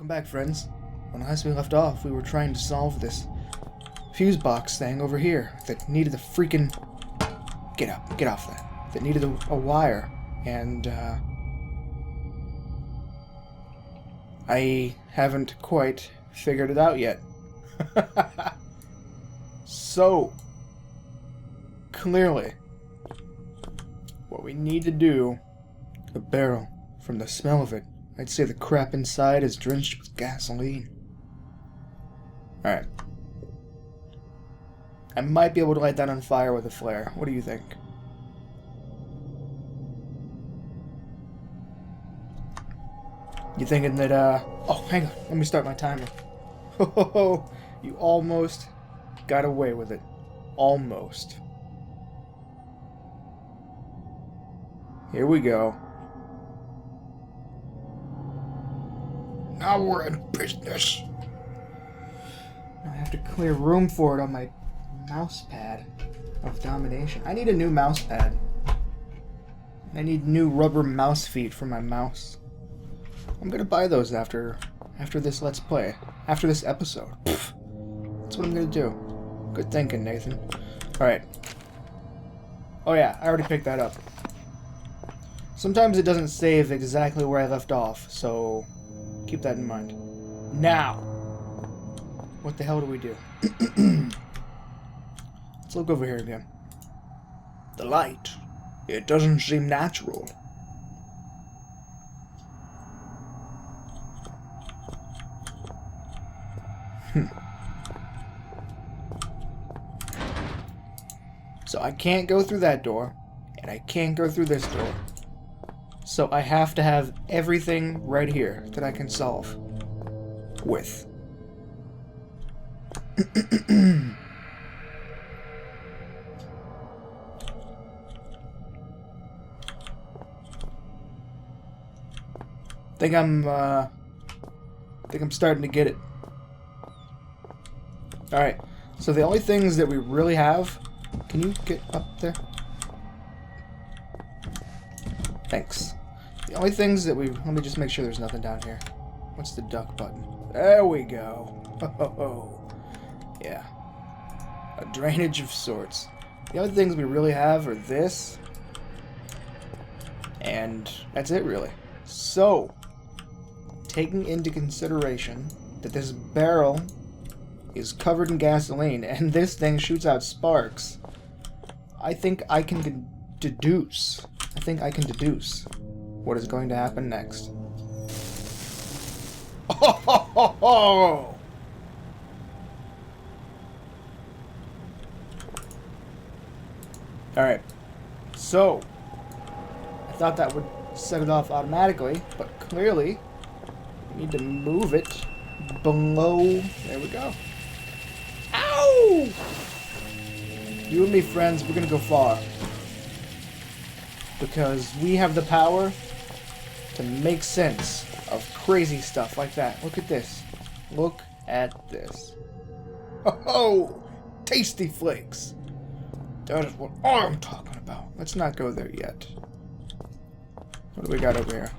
Welcome back, friends. When last we left off, we were trying to solve this fuse box thing over here that needed a freaking... Get off that. That needed a wire. And, I haven't quite figured it out yet. So, clearly, what we need to do, the barrel, from the smell of it, I'd say the crap inside is drenched with gasoline. Alright. I might be able to light that on fire with a flare. What do you think? You thinking that, oh, hang on. Let me start my timer. Oh, you almost got away with it. Almost. Here we go. Now we're in business. I have to clear room for it on my mouse pad of domination. I need a new mouse pad. I need new rubber mouse feet for my mouse. I'm gonna buy those after this Let's Play. After this episode. Pfft. That's what I'm gonna do. Good thinking, Nathan. Alright. Oh yeah, I already picked that up. Sometimes it doesn't save exactly where I left off, so keep that in mind. Now! What the hell do we do? Let's look over here again. The light. It doesn't seem natural. So I can't go through that door, and I can't go through this door. So I have to have everything right here that I can solve with. think I'm starting to get it. Alright, so the only things that we really have... Can you get up there? Thanks. The only things that we... Let me just make sure there's nothing down here. What's the duck button? There we go. Oh, yeah. A drainage of sorts. The only things we really have are this. And that's it, really. So, taking into consideration that this barrel is covered in gasoline and this thing shoots out sparks, I think I can deduce what is going to happen next. Oh! Alright, so I thought that would set it off automatically, but clearly we need to move it below. There we go. Ow! You and me, friends, we're gonna go far. Because we have the power to make sense of crazy stuff like that. Look at this. Look at this. Oh, tasty flakes. That is what I'm talking about. Let's not go there yet. What do we got over here?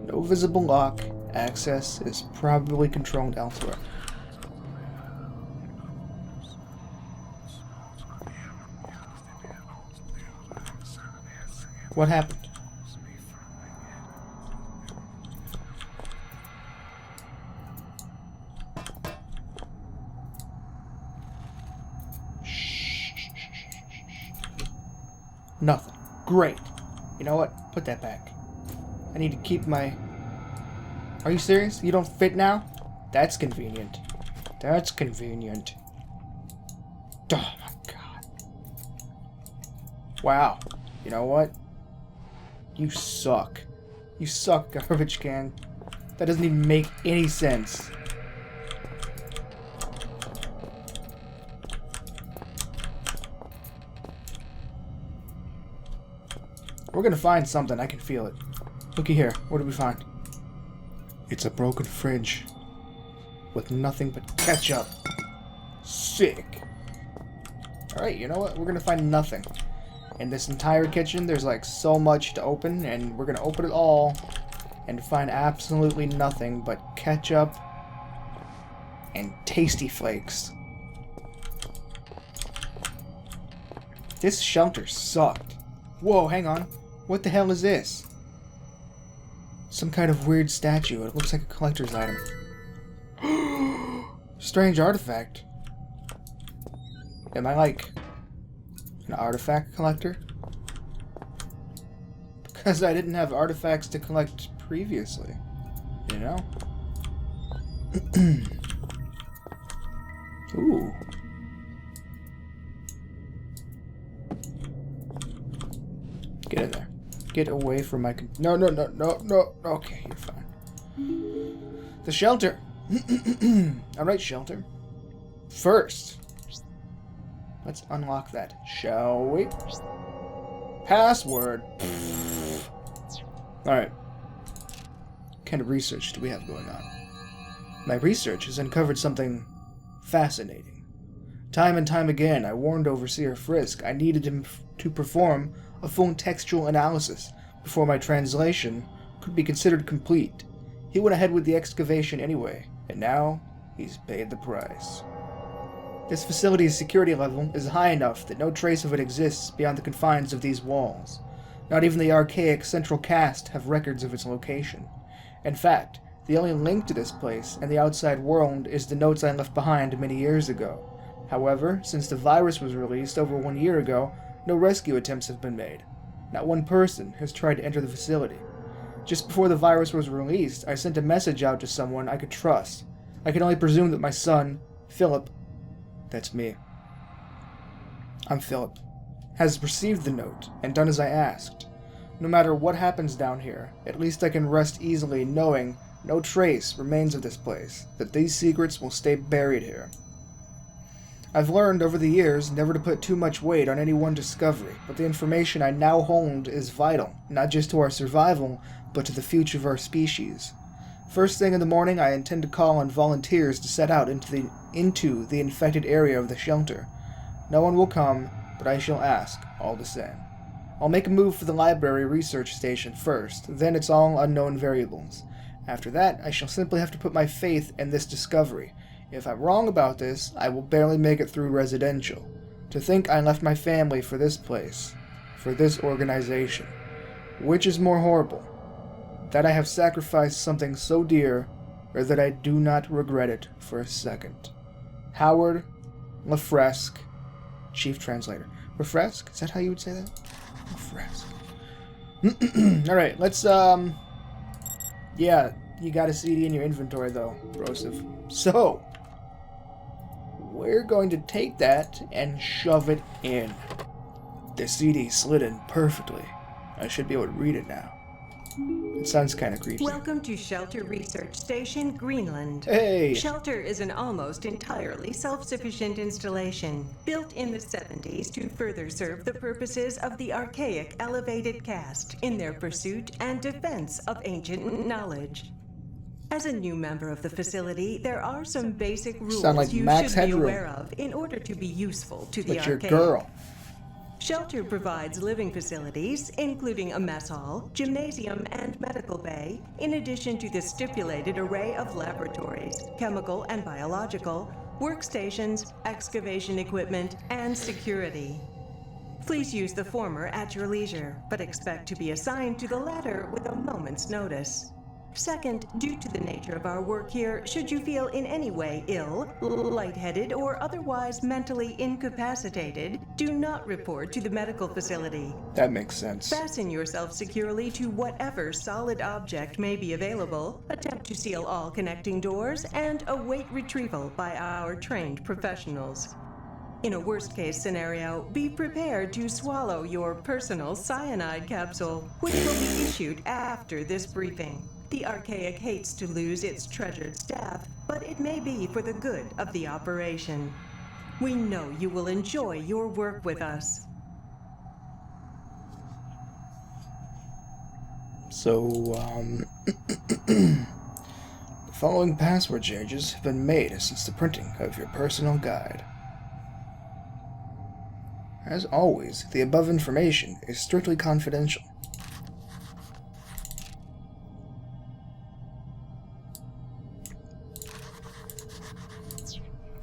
No visible lock. Access is probably controlled elsewhere. What happened? Nothing. Great. You know what? Put that back. I need to keep my... Are you serious? You don't fit now? That's convenient. That's convenient. Oh my god. Wow. You know what? You suck. You suck, garbage can. That doesn't even make any sense. We're gonna find something. I can feel it. Looky here. What did we find? It's a broken fridge with nothing but ketchup. Sick. Alright, you know what? We're gonna find nothing. In this entire kitchen, there's like so much to open, and we're gonna open it all and find absolutely nothing but ketchup and tasty flakes. This shelter sucked. Whoa, hang on. What the hell is this? Some kind of weird statue. It looks like a collector's item. Strange artifact. Am I like an artifact collector? Because I didn't have artifacts to collect previously, you know? Ooh. Get in there. Get away from my... No. Okay, you're fine. The shelter. Alright, shelter. First, let's unlock that, shall we? Password. Alright. What kind of research do we have going on? My research has uncovered something fascinating. Time and time again, I warned Overseer Frisk I needed him to perform a full textual analysis before my translation could be considered complete. He went ahead with the excavation anyway, and now he's paid the price. This facility's security level is high enough that no trace of it exists beyond the confines of these walls. Not even the archaic central cast have records of its location. In fact, the only link to this place and the outside world is the notes I left behind many years ago. However, since the virus was released over 1 year ago, no rescue attempts have been made. Not one person has tried to enter the facility. Just before the virus was released, I sent a message out to someone I could trust. I can only presume that my son, Philip, that's me, I'm Philip, has received the note and done as I asked. No matter what happens down here, at least I can rest easily knowing no trace remains of this place, that these secrets will stay buried here. I've learned over the years never to put too much weight on any one discovery, but the information I now hold is vital, not just to our survival, but to the future of our species. First thing in the morning, I intend to call on volunteers to set out into the infected area of the shelter. No one will come, but I shall ask, all the same. I'll make a move for the library research station first, then it's all unknown variables. After that, I shall simply have to put my faith in this discovery. If I'm wrong about this, I will barely make it through residential. To think I left my family for this place, for this organization. Which is more horrible? That I have sacrificed something so dear, or that I do not regret it for a second. Howard Lefresque, Chief Translator. Lefresque? Is that how you would say that? Lefresque. Alright, let's, yeah, you got a CD in your inventory, though, Broseph. So, we're going to take that and shove it in. The CD slid in perfectly. I should be able to read it now. It sounds kind of creepy. Welcome to Shelter Research Station, Greenland. Hey! Shelter is an almost entirely self-sufficient installation, built in the 70s to further serve the purposes of the archaic elevated caste in their pursuit and defense of ancient knowledge. As a new member of the facility, there are some basic rules like you Max should be Headroom. aware of in order to be useful to the But your archaic. girl. Shelter provides living facilities, including a mess hall, gymnasium, and medical bay, in addition to the stipulated array of laboratories, chemical and biological, workstations, excavation equipment, and security. Please use the former at your leisure, but expect to be assigned to the latter with a moment's notice. Second, due to the nature of our work here, should you feel in any way ill, lightheaded, or otherwise mentally incapacitated, do not report to the medical facility. That makes sense. Fasten yourself securely to whatever solid object may be available, attempt to seal all connecting doors, and await retrieval by our trained professionals. In a worst-case scenario, be prepared to swallow your personal cyanide capsule, which will be issued after this briefing. The Archaic hates to lose its treasured staff, but it may be for the good of the operation. We know you will enjoy your work with us. So, the following password changes have been made since the printing of your personal guide. As always, the above information is strictly confidential.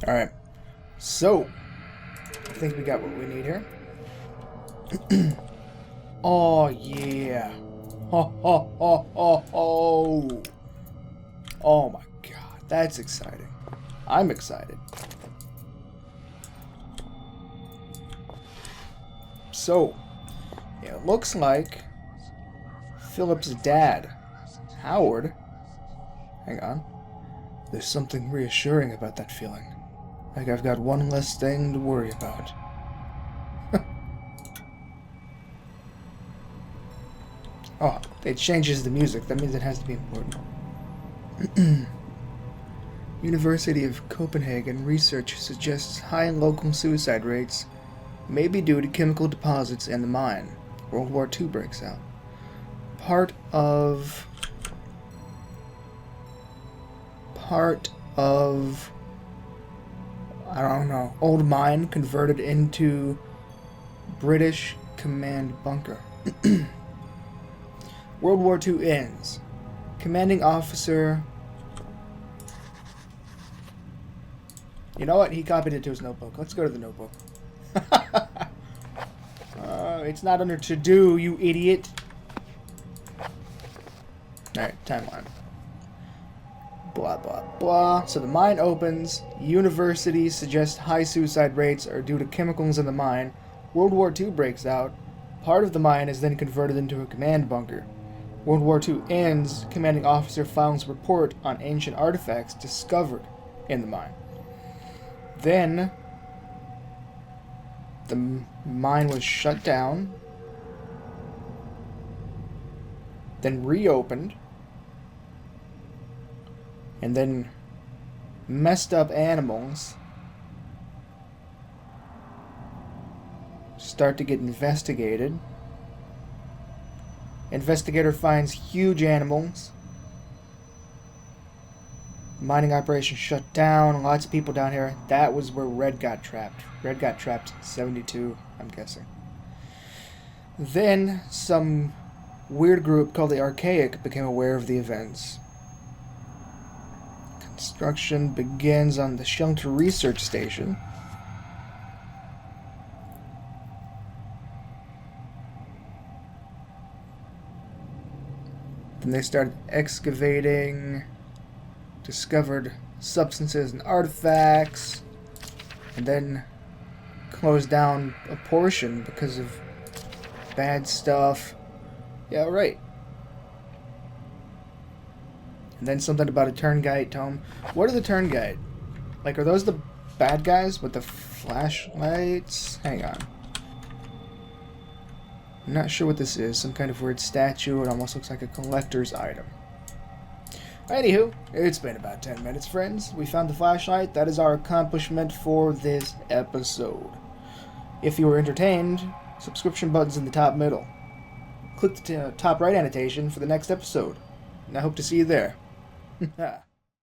Alright. So, I think we got what we need here. Oh, yeah. Ho, ho, ho, ho, ho. Oh my god, that's exciting. I'm excited. So, it looks like Philip's dad, Howard. Hang on. There's something reassuring about that feeling. Like I've got one less thing to worry about. Oh, it changes the music. That means it has to be important. University of Copenhagen research suggests high local suicide rates may be due to chemical deposits in the mine. World War II breaks out. Part of I don't know, old mine converted into British command bunker. World War II ends. Commanding officer... You know what? He copied it to his notebook. Let's go to the notebook. It's not under to do, you idiot. Alright, timeline. Blah, blah, blah. So the mine opens. Universities suggest high suicide rates are due to chemicals in the mine. World War II breaks out. Part of the mine is then converted into a command bunker. World War II ends. Commanding officer files report on ancient artifacts discovered in the mine. Then the mine was shut down, then reopened, and then messed up animals start to get investigated. Investigator finds huge animals. Mining operation shut down. Lots of people down here. That was where Red got trapped. Red got trapped 72, I'm guessing. Then some weird group called the Archaic became aware of the events. Construction begins on the Shelter Research Station. Then they started excavating, discovered substances and artifacts, and then closed down a portion because of bad stuff. Yeah, right. And then something about a Turngite tome. What are the Turngite? Like, are those the bad guys with the flashlights? Hang on. I'm not sure what this is. Some kind of weird statue. It almost looks like a collector's item. Anywho, it's been about 10 minutes, friends. We found the flashlight. That is our accomplishment for this episode. If you were entertained, subscription button's in the top middle. Click the top right annotation for the next episode. And I hope to see you there.